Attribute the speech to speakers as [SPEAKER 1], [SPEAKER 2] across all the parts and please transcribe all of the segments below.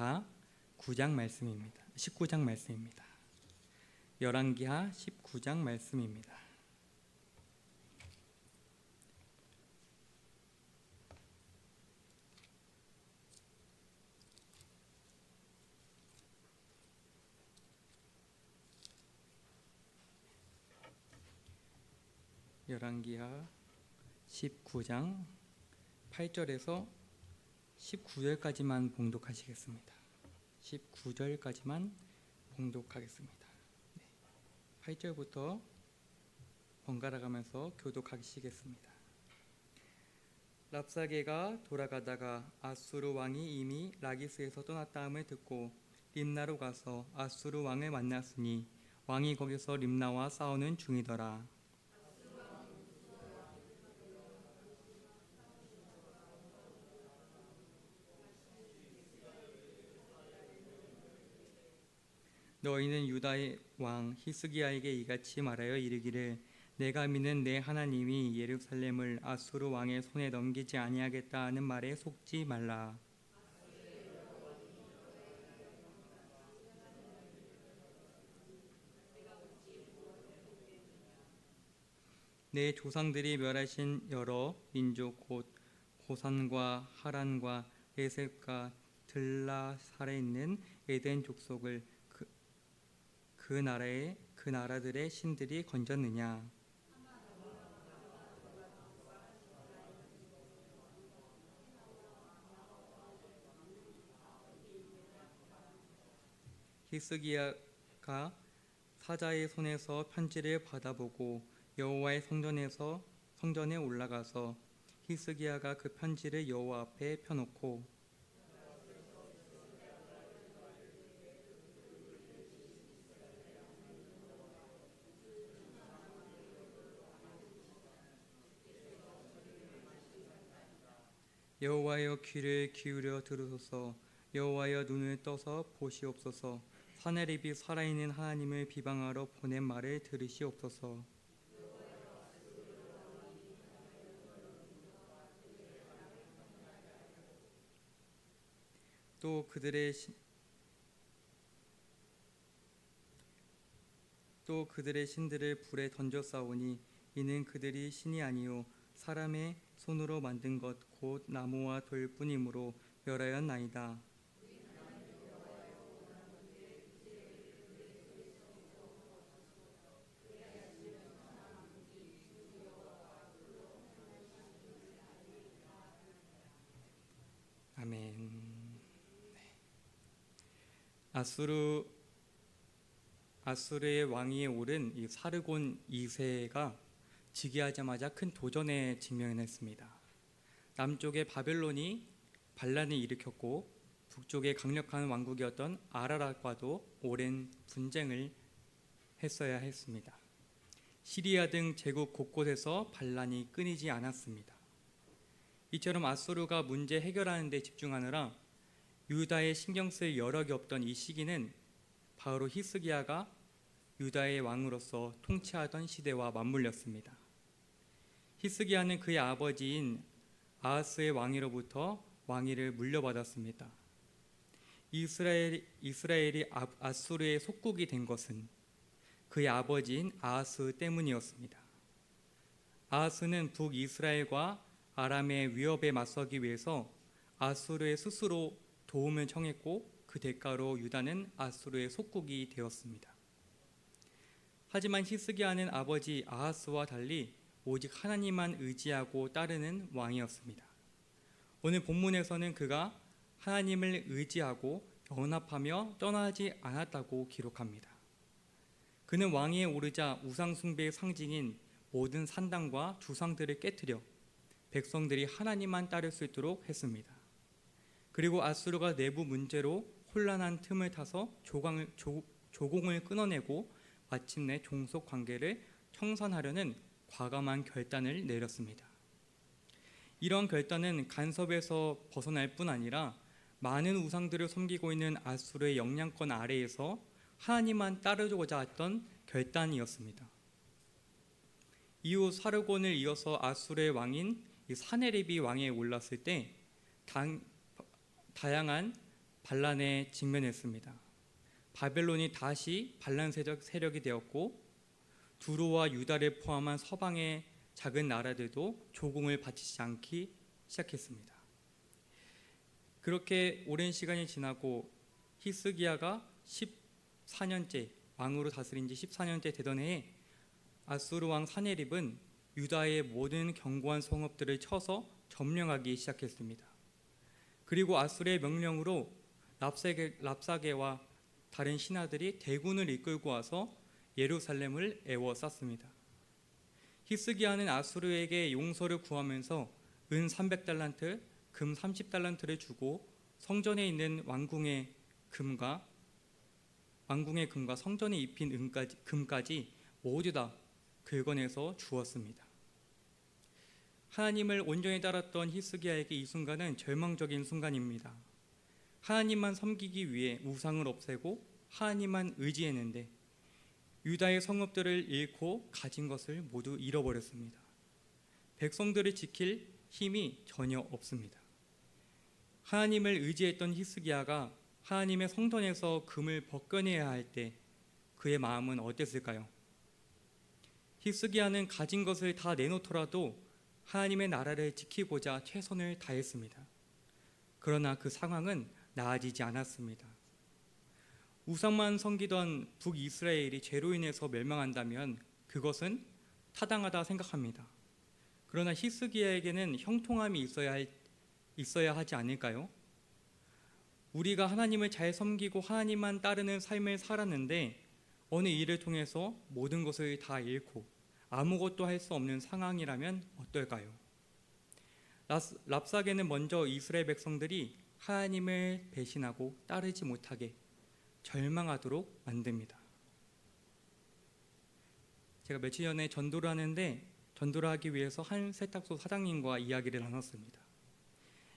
[SPEAKER 1] 열왕기하 9장 말씀입니다. 19장 말씀입니다. 열왕기하 19장 말씀입니다. 열왕기하 19장 8절에서 19절까지만 봉독하시겠습니다. 19절까지만 봉독하겠습니다. 8절부터 번갈아 가면서 교독하시겠습니다. 랍사게가 돌아가다가 아수르 왕이 이미 라기스에서 떠났다함을 듣고 림나로 가서 아수르 왕을 만났으니 왕이 거기서 림나와 싸우는 중이더라. 너희는 유다의 왕 히스기야에게 이같이 말하여 이르기를 내가 믿는 내 하나님이 예루살렘을 아수르 왕의 손에 넘기지 아니하겠다 하는 말에 속지 말라. 내 조상들이 멸하신 여러 민족 곧 고산과 하란과 레셉과 들라살에 있는 에덴 족속을 그 나라들의 신들이 건졌느냐? 히스기야가 사자의 손에서 편지를 받아보고 여호와의 성전에 올라가서 히스기야가 그 편지를 여호와 앞에 펴놓고 여호와여 귀를 기울여 들으소서. 여호와여 눈을 떠서 보시옵소서. 사내립이 살아있는 하나님을 비방하러 보낸 말을 들으시옵소서. 또 그들의 신들을 불에 던져 싸우니 이는 그들이 신이 아니요 사람의 손으로 만든 것 곧 나무와 돌뿐이므로 멸하였나이다. 아멘. 아수르의 왕위에 오른 이 사르곤 2세가 즉위하자마자 큰 도전에 직면했습니다. 남쪽의 바벨론이 반란을 일으켰고 북쪽의 강력한 왕국이었던 아라락과도 오랜 분쟁을 했어야 했습니다. 시리아 등 제국 곳곳에서 반란이 끊이지 않았습니다. 이처럼 아수르가 문제 해결하는 데 집중하느라 유다에 신경 쓸 여력이 없던 이 시기는 바로 히스기야가 유다의 왕으로서 통치하던 시대와 맞물렸습니다. 히스기야는 그의 아버지인 아하스의 왕위로부터 왕위를 물려받았습니다. 이스라엘이 아수르의 속국이 된 것은 그의 아버지인 아하스 때문이었습니다. 아하스는 북이스라엘과 아람의 위협에 맞서기 위해서 아수르의 스스로 도움을 청했고 그 대가로 유다는 아수르의 속국이 되었습니다. 하지만 히스기야는 아버지 아하스와 달리 오직 하나님만 의지하고 따르는 왕이었습니다. 오늘 본문에서는 그가 하나님을 의지하고 연합하며 떠나지 않았다고 기록합니다. 그는 왕위에 오르자 우상 숭배의 상징인 모든 산당과 주상들을 깨뜨려 백성들이 하나님만 따를 수 있도록 했습니다. 그리고 아수르가 내부 문제로 혼란한 틈을 타서 조공을 끊어내고 마침내 종속 관계를 청산하려는 과감한 결단을 내렸습니다. 이런 결단은 간섭에서 벗어날 뿐 아니라 많은 우상들을 섬기고 있는 아수르의 영향권 아래에서 하나님만 따르고자 했던 결단이었습니다. 이후 사르곤을 이어서 아수르의 왕인 사네립이 왕위에 올랐을 때 다양한 반란에 직면했습니다. 바벨론이 다시 반란 세력이 되었고 두로와 유다를 포함한 서방의 작은 나라들도 조공을 바치지 않기 시작했습니다. 그렇게 오랜 시간이 지나고 히스기야가 14년째 왕으로 다스린 지 14년째 되던 해에 아수르 왕 사네립은 유다의 모든 견고한 성읍들을 쳐서 점령하기 시작했습니다. 그리고 아수르의 명령으로 랍사게와 다른 신하들이 대군을 이끌고 와서 예루살렘을 에워쌌습니다. 히스기야는 아수르에게 용서를 구하면서 은 300달란트, 금 30달란트를 주고 성전에 있는 왕궁의 금과 성전에 입힌 금까지 모두 다 긁어내서 주었습니다. 하나님을 온전히 따랐던 히스기야에게 이 순간은 절망적인 순간입니다. 하나님만 섬기기 위해 우상을 없애고 하나님만 의지했는데 유다의 성읍들을 잃고 가진 것을 모두 잃어버렸습니다. 백성들을 지킬 힘이 전혀 없습니다. 하나님을 의지했던 히스기야가 하나님의 성전에서 금을 벗겨내야 할 때 그의 마음은 어땠을까요? 히스기야는 가진 것을 다 내놓더라도 하나님의 나라를 지키고자 최선을 다했습니다. 그러나 그 상황은 나아지지 않았습니다. 우상만 섬기던 북이스라엘이 죄로 인해서 멸망한다면 그것은 타당하다 생각합니다. 그러나 히스기야에게는 형통함이 있어야 하지 않을까요? 우리가 하나님을 잘 섬기고 하나님만 따르는 삶을 살았는데 어느 일을 통해서 모든 것을 다 잃고 아무것도 할 수 없는 상황이라면 어떨까요? 랍사게는 먼저 이스라엘 백성들이 하나님을 배신하고 따르지 못하게 절망하도록 만듭니다. 제가 며칠 전에 전도를 하는데 전도를 하기 위해서 한 세탁소 사장님과 이야기를 나눴습니다.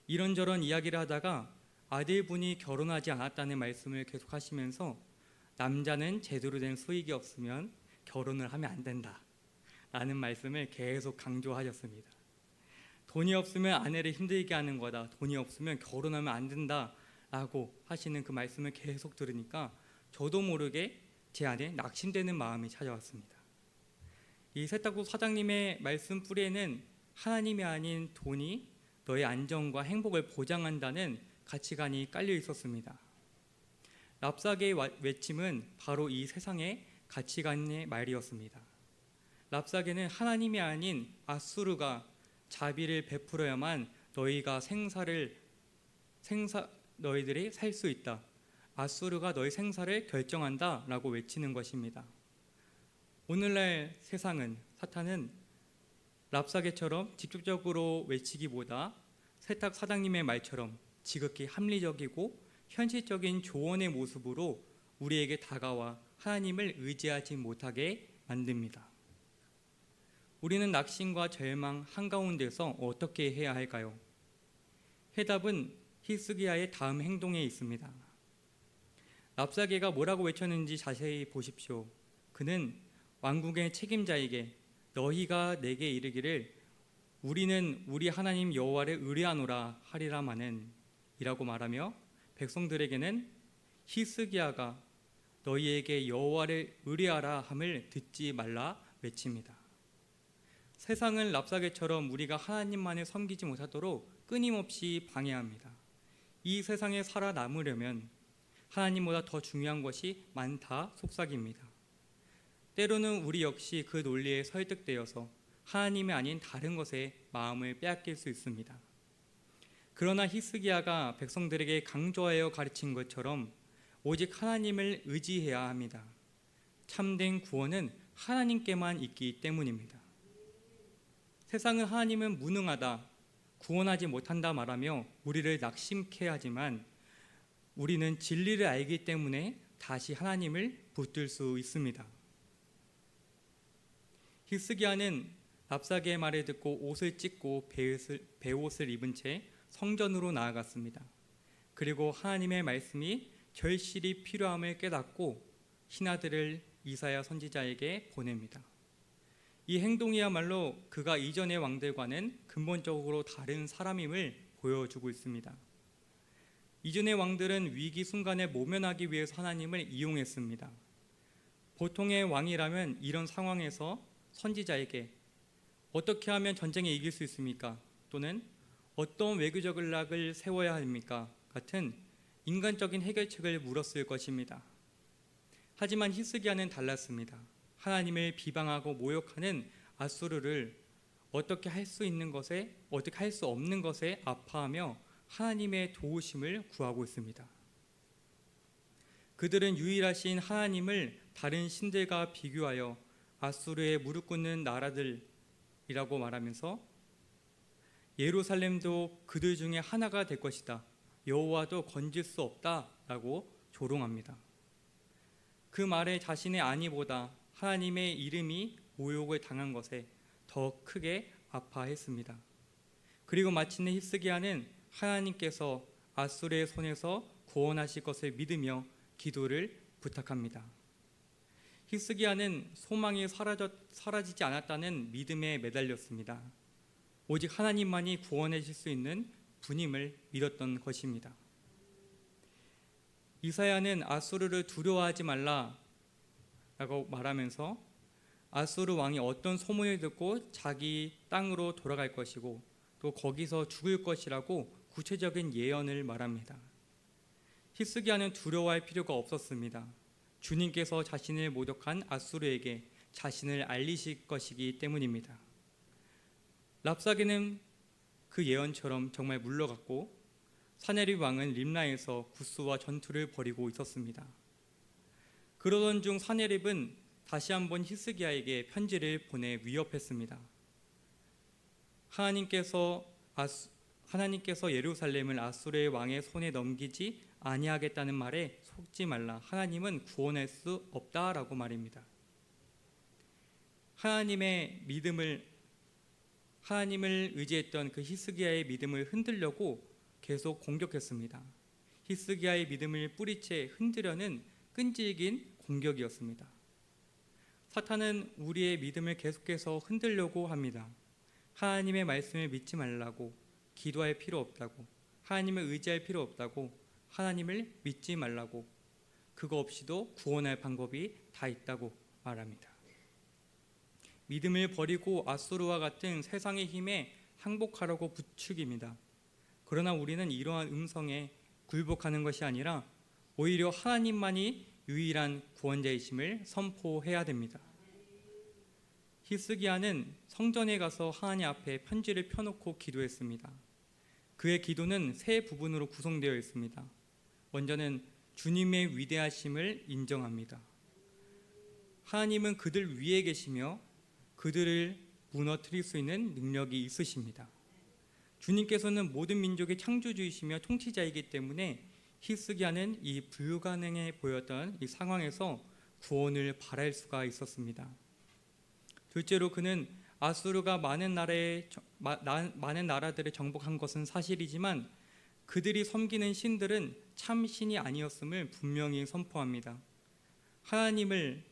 [SPEAKER 1] 이런저런 이야기를 하다가 아들분이 결혼하지 않았다는 말씀을 계속 하시면서 남자는 제대로 된 수익이 없으면 결혼을 하면 안 된다 라는 말씀을 계속 강조하셨습니다. 돈이 없으면 아내를 힘들게 하는 거다, 돈이 없으면 결혼하면 안 된다 라고 하시는 그 말씀을 계속 들으니까 저도 모르게 제 안에 낙심되는 마음이 찾아왔습니다. 이 세탁소 사장님의 말씀 뿌리에는 하나님이 아닌 돈이 너의 안정과 행복을 보장한다는 가치관이 깔려 있었습니다. 랍사게의 외침은 바로 이 세상의 가치관의 말이었습니다. 랍사게는 하나님이 아닌 아수르가 자비를 베풀어야만 너희들이 살 수 있다. 아수르가 너희 생사를 결정한다 라고 외치는 것입니다. 오늘날 사탄은 랍사게처럼 직접적으로 외치기보다 세탁 사장님의 말처럼 지극히 합리적이고 현실적인 조언의 모습으로 우리에게 다가와 하나님을 의지하지 못하게 만듭니다. 우리는 낙심과 절망 한가운데서 어떻게 해야 할까요? 해답은 히스기야의 다음 행동에 있습니다. 랍사게가 뭐라고 외쳤는지 자세히 보십시오. 그는 왕국의 책임자에게 너희가 내게 이르기를 우리는 우리 하나님 여호와를 의뢰하노라 하리라마는 이라고 말하며 백성들에게는 히스기야가 너희에게 여호와를 의뢰하라 함을 듣지 말라 외칩니다. 세상은 랍사게처럼 우리가 하나님만을 섬기지 못하도록 끊임없이 방해합니다. 이 세상에 살아남으려면 하나님보다 더 중요한 것이 많다 속삭입니다. 때로는 우리 역시 그 논리에 설득되어서 하나님이 아닌 다른 것에 마음을 빼앗길 수 있습니다. 그러나 히스기야가 백성들에게 강조하여 가르친 것처럼 오직 하나님을 의지해야 합니다. 참된 구원은 하나님께만 있기 때문입니다. 세상은 하나님은 무능하다, 구원하지 못한다 말하며 우리를 낙심케 하지만 우리는 진리를 알기 때문에 다시 하나님을 붙들 수 있습니다. 히스기야는 랍사게의 말을 듣고 옷을 찢고 베옷을 입은 채 성전으로 나아갔습니다. 그리고 하나님의 말씀이 절실히 필요함을 깨닫고 신하들을 이사야 선지자에게 보냅니다. 이 행동이야말로 그가 이전의 왕들과는 근본적으로 다른 사람임을 보여주고 있습니다. 이전의 왕들은 위기 순간에 모면하기 위해서 하나님을 이용했습니다. 보통의 왕이라면 이런 상황에서 선지자에게 어떻게 하면 전쟁에 이길 수 있습니까? 또는 어떤 외교적 전략을 세워야 합니까? 같은 인간적인 해결책을 물었을 것입니다. 하지만 히스기야는 달랐습니다. 하나님을 비방하고 모욕하는 아수르를 어떻게 할 수 없는 것에 아파하며 하나님의 도우심을 구하고 있습니다. 그들은 유일하신 하나님을 다른 신들과 비교하여 아수르에 무릎 꿇는 나라들이라고 말하면서 예루살렘도 그들 중에 하나가 될 것이다. 여호와도 건질 수 없다라고 조롱합니다. 그 말에 자신의 안위보다 하나님의 이름이 모욕을 당한 것에 더 크게 아파했습니다. 그리고 마침내 히스기야는 하나님께서 아수르의 손에서 구원하실 것을 믿으며 기도를 부탁합니다. 히스기야는 소망이 사라지지 않았다는 믿음에 매달렸습니다. 오직 하나님만이 구원하실 수 있는 분임을 믿었던 것입니다. 이사야는 아수르를 두려워하지 말라라고 말하면서 아수르 왕이 어떤 소문을 듣고 자기 땅으로 돌아갈 것이고 또 거기서 죽을 것이라고 구체적인 예언을 말합니다. 히스기야는 두려워할 필요가 없었습니다. 주님께서 자신을 모독한 아수르에게 자신을 알리실 것이기 때문입니다. 랍사게는 그 예언처럼 정말 물러갔고 사네립 왕은 림나에서 구스와 전투를 벌이고 있었습니다. 그러던 중 사네립은 다시 한번 히스기야에게 편지를 보내 위협했습니다. 하나님께서 예루살렘을 아수르의 왕의 손에 넘기지 아니하겠다는 말에 속지 말라. 하나님은 구원할 수 없다라고 말입니다. 하나님을 의지했던 그 히스기야의 믿음을 흔들려고 계속 공격했습니다. 히스기야의 믿음을 뿌리채 흔들려는 끈질긴 공격이었습니다. 사탄은 우리의 믿음을 계속해서 흔들려고 합니다. 하나님의 말씀을 믿지 말라고, 기도할 필요 없다고, 하나님을 의지할 필요 없다고, 하나님을 믿지 말라고, 그거 없이도 구원할 방법이 다 있다고 말합니다. 믿음을 버리고 아수르와 같은 세상의 힘에 항복하라고 부추깁니다. 그러나 우리는 이러한 음성에 굴복하는 것이 아니라 오히려 하나님만이 유일한 구원자이심을 선포해야 됩니다. 히스기야는 성전에 가서 하나님 앞에 편지를 펴놓고 기도했습니다. 그의 기도는 세 부분으로 구성되어 있습니다. 먼저는 주님의 위대하심을 인정합니다. 하나님은 그들 위에 계시며 그들을 무너뜨릴 수 있는 능력이 있으십니다. 주님께서는 모든 민족의 창조주이시며 통치자이기 때문에 히스기야는 이 불가능해 보였던 이 상황에서 구원을 바랄 수가 있었습니다. 둘째로 그는 아수르가 많은 나라들을 정복한 것은 사실이지만 그들이 섬기는 신들은 참 신이 아니었음을 분명히 선포합니다. 하나님을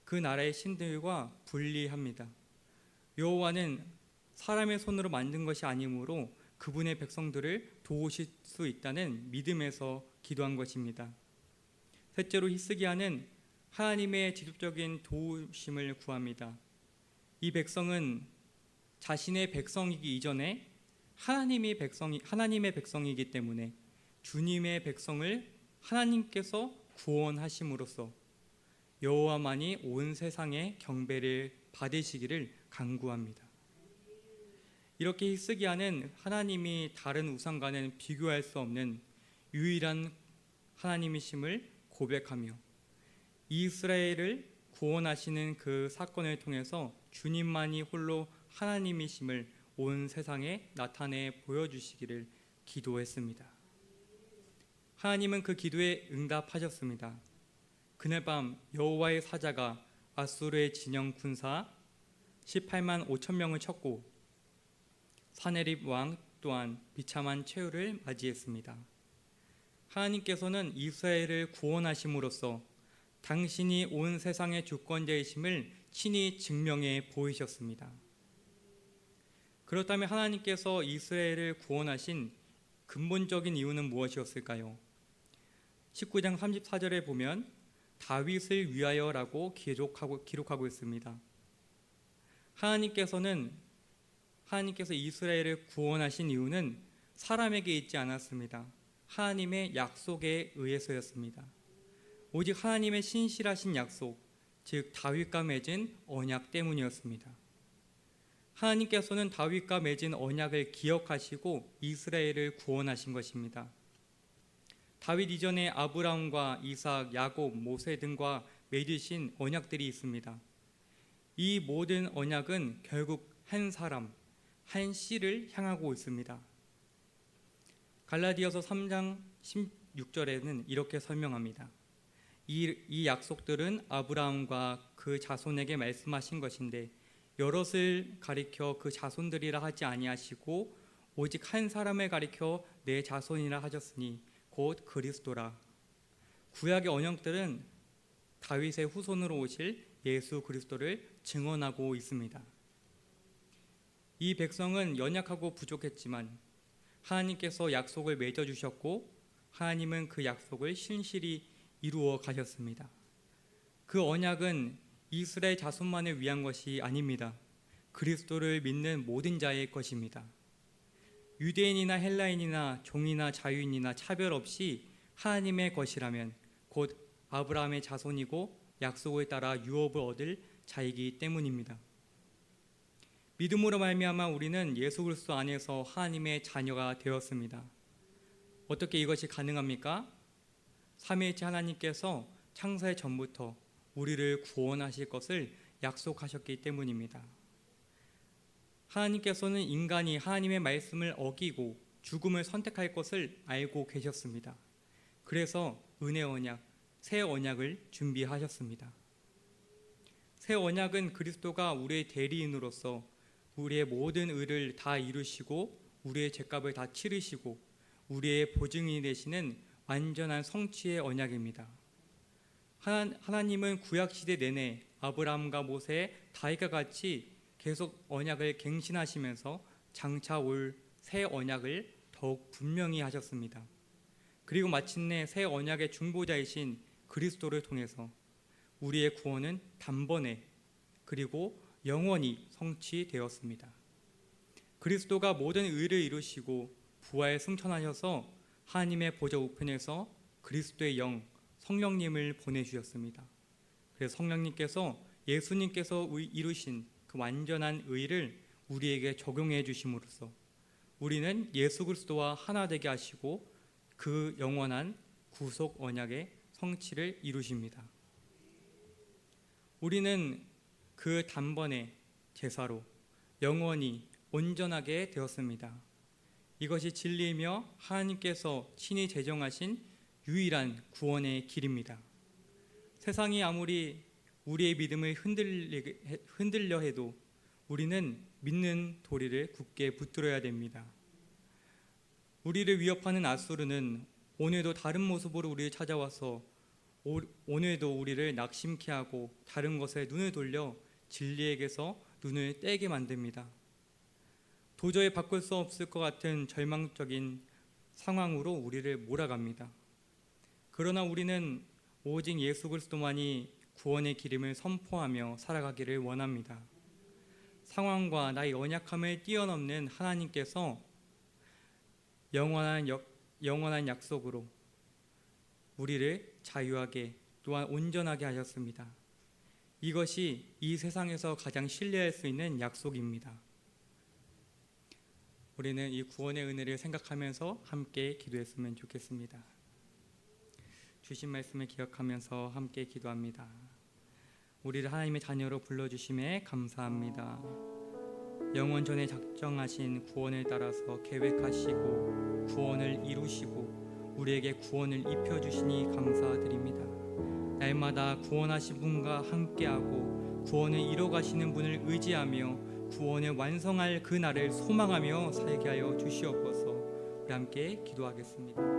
[SPEAKER 1] 그 나라의 신들과 분리합니다. 여호와는 사람의 손으로 만든 것이 아니므로 그분의 백성들을 도우실 수 있다는 믿음에서 기도한 것입니다. 셋째로 히스기야는 하나님의 직접적인 도우심을 구합니다. 이 백성은 자신의 백성이기 이전에 하나님의 백성이기 때문에 주님의 백성을 하나님께서 구원하심으로써 여호와만이 온 세상의 경배를 받으시기를 간구합니다. 이렇게 히스기야는 하나님이 다른 우상과는 비교할 수 없는 유일한 하나님이심을 고백하며 이스라엘을 구원하시는 그 사건을 통해서 주님만이 홀로 하나님이심을 온 세상에 나타내 보여주시기를 기도했습니다. 하나님은 그 기도에 응답하셨습니다. 그날 밤 여호와의 사자가 아수르의 진영 군사 18만 5천 명을 쳤고 사네립 왕 또한 비참한 최후를 맞이했습니다. 하나님께서는 이스라엘을 구원하심으로써 당신이 온 세상의 주권자이심을 친히 증명해 보이셨습니다. 그렇다면 하나님께서 이스라엘을 구원하신 근본적인 이유는 무엇이었을까요? 19장 34절에 보면 다윗을 위하여라고 기록하고 있습니다. 하나님께서 이스라엘을 구원하신 이유는 사람에게 있지 않았습니다. 하나님의 약속에 의해서였습니다. 오직 하나님의 신실하신 약속, 즉 다윗과 맺은 언약 때문이었습니다. 하나님께서는 다윗과 맺은 언약을 기억하시고 이스라엘을 구원하신 것입니다. 다윗 이전에 아브라함과 이삭, 야곱, 모세 등과 맺으신 언약들이 있습니다. 이 모든 언약은 결국 한 사람, 한 씨를 향하고 있습니다. 갈라디아서 3장 16절에는 이렇게 설명합니다. 이 약속들은 아브라함과 그 자손에게 말씀하신 것인데 여럿을 가리켜 그 자손들이라 하지 아니하시고 오직 한 사람을 가리켜 내 자손이라 하셨으니 곧 그리스도라. 구약의 언약들은 다윗의 후손으로 오실 예수 그리스도를 증언하고 있습니다. 이 백성은 연약하고 부족했지만 하나님께서 약속을 맺어주셨고 하나님은 그 약속을 신실히 이루어 가셨습니다. 그 언약은 이스라엘 자손만을 위한 것이 아닙니다. 그리스도를 믿는 모든 자의 것입니다. 유대인이나 헬라인이나 종이나 자유인이나 차별 없이 하나님의 것이라면 곧 아브라함의 자손이고 약속을 따라 유업을 얻을 자이기 때문입니다. 믿음으로 말미암아 우리는 예수 그리스도 안에서 하나님의 자녀가 되었습니다. 어떻게 이것이 가능합니까? 삼위일체 하나님께서 창세 전부터 우리를 구원하실 것을 약속하셨기 때문입니다. 하나님께서는 인간이 하나님의 말씀을 어기고 죽음을 선택할 것을 알고 계셨습니다. 그래서 은혜 언약, 새 언약을 준비하셨습니다. 새 언약은 그리스도가 우리의 대리인으로서 우리의 모든 의를 다 이루시고 우리의 죄값을 다 치르시고 우리의 보증인이 되시는 완전한 성취의 언약입니다. 하나님은 구약시대 내내 아브라함과 모세, 다윗과 같이 계속 언약을 갱신하시면서 장차 올 새 언약을 더욱 분명히 하셨습니다. 그리고 마침내 새 언약의 중보자이신 그리스도를 통해서 우리의 구원은 단번에 그리고 영원히 성취되었습니다. 그리스도가 모든 의를 이루시고 부활 승천하셔서 하나님의 보좌 우편에서 그리스도의 영 성령님을 보내주셨습니다. 그래서 성령님께서 예수님께서 이루신 그 완전한 의를 우리에게 적용해 주심으로써 우리는 예수 그리스도와 하나 되게 하시고 그 영원한 구속 언약의 성취를 이루십니다. 우리는 그 단번에 제사로 영원히 온전하게 되었습니다. 이것이 진리이며 하나님께서 친히 제정하신 유일한 구원의 길입니다. 세상이 아무리 우리의 믿음을 흔들려 해도 우리는 믿는 도리를 굳게 붙들어야 됩니다. 우리를 위협하는 앗수르는 오늘도 다른 모습으로 우리를 찾아와서 오늘도 우리를 낙심케 하고 다른 것에 눈을 돌려 진리에게서 눈을 떼게 만듭니다. 도저히 바꿀 수 없을 것 같은 절망적인 상황으로 우리를 몰아갑니다. 그러나 우리는 오직 예수 그리스도만이 구원의 기름을 선포하며 살아가기를 원합니다. 상황과 나의 연약함을 뛰어넘는 하나님께서 영원한 약속으로 우리를 자유하게 또한 온전하게 하셨습니다. 이것이 이 세상에서 가장 신뢰할 수 있는 약속입니다. 우리는 이 구원의 은혜를 생각하면서 함께 기도했으면 좋겠습니다. 주신 말씀을 기억하면서 함께 기도합니다. 우리를 하나님의 자녀로 불러주심에 감사합니다. 영원 전에 작정하신 구원을 따라서 계획하시고 구원을 이루시고 우리에게 구원을 입혀주시니 감사드립니다. 날마다 구원하신 분과 함께하고 구원을 이뤄가시는 분을 의지하며 구원을 완성할 그 날을 소망하며 살게 하여 주시옵소서. 우리 함께 기도하겠습니다.